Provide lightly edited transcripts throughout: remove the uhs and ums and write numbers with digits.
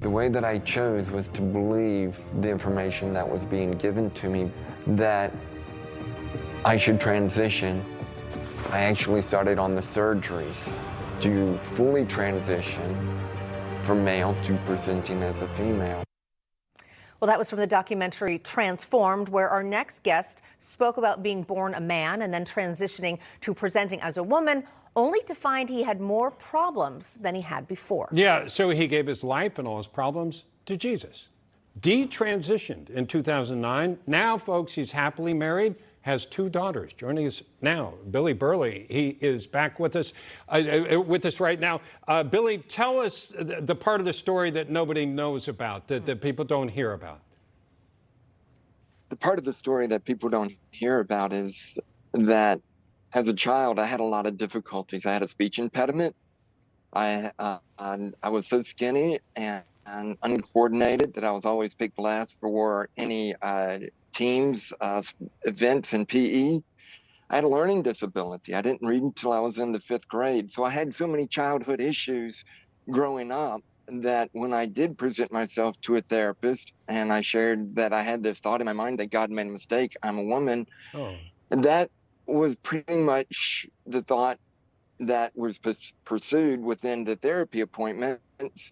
The way that I chose was to believe the information that was being given to me, that I should transition. I actually started on the surgeries to fully transition from male to presenting as a female. Well, that was from the documentary Transformed, where our next guest spoke about being born a man and then transitioning to presenting as a woman, only to find he had more problems than he had before. Yeah, so he gave his life and all his problems to Jesus. Detransitioned in 2009. Now, folks, he's happily married, has 2 daughters. Joining us now, Billy Burleigh. He is back with us right now. Billy, tell us the part of the story that nobody knows about, that people don't hear about. The part of the story that people don't hear about is that as a child, I had a lot of difficulties. I had a speech impediment. I was so skinny and uncoordinated that I was always picked last for any teams, events in PE. I had a learning disability. I didn't read until I was in the 5th grade. So I had so many childhood issues growing up that when I did present myself to a therapist and I shared that I had this thought in my mind that God made a mistake, I'm a woman, and that was pretty much the thought that was pursued within the therapy appointments,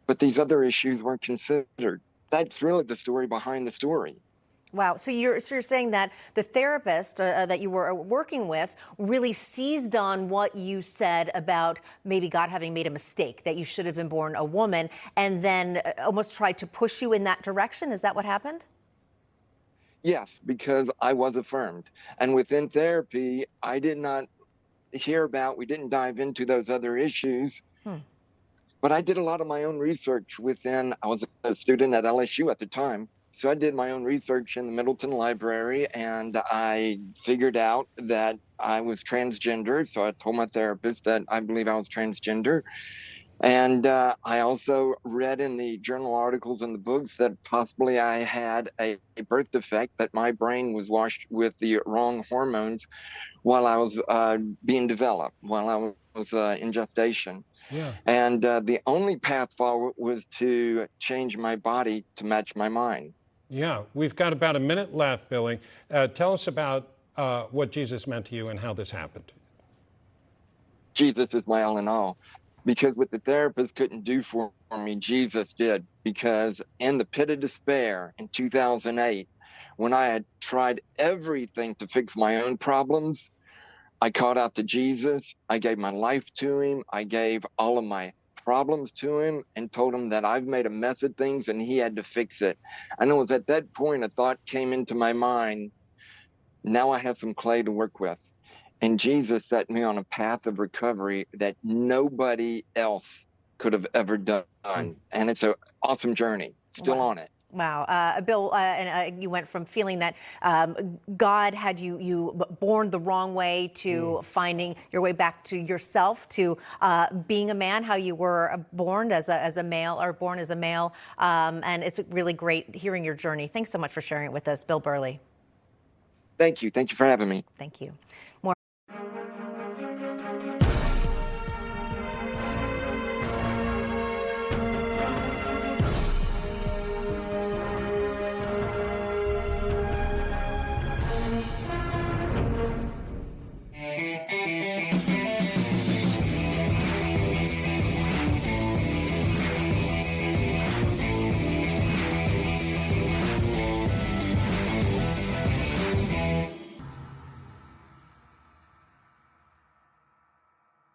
but these other issues weren't considered. That's really the story behind the story. Wow. So you're saying that the therapist that you were working with really seized on what you said about maybe God having made a mistake, that you should have been born a woman, and then almost tried to push you in that direction? Is that what happened? Yes, because I was affirmed. And within therapy, I did not we didn't dive into those other issues. But I did a lot of my own research I was a student at LSU at the time. So I did my own research in the Middleton Library, and I figured out that I was transgender. So I told my therapist that I believe I was transgender. And I also read in the journal articles and the books that possibly I had a birth defect, that my brain was washed with the wrong hormones while I was being developed, while I was in gestation. Yeah. And the only path forward was to change my body to match my mind. Yeah, we've got about a minute left, Billy. Tell us about what Jesus meant to you and how this happened. Jesus is my all in all. Because what the therapist couldn't do for me, Jesus did. Because in the pit of despair in 2008, when I had tried everything to fix my own problems, I called out to Jesus. I gave my life to him. I gave all of my problems to him and told him that I've made a mess of things and he had to fix it. And it was at that point a thought came into my mind, now I have some clay to work with. And Jesus set me on a path of recovery that nobody else could have ever done. And it's an awesome journey. Still on it. Wow. Bill, you went from feeling that God had you born the wrong way to finding your way back to yourself, to being a man, how you were born as a male, or born as a male. And it's really great hearing your journey. Thanks so much for sharing it with us, Bill Burleigh. Thank you. Thank you for having me. Thank you.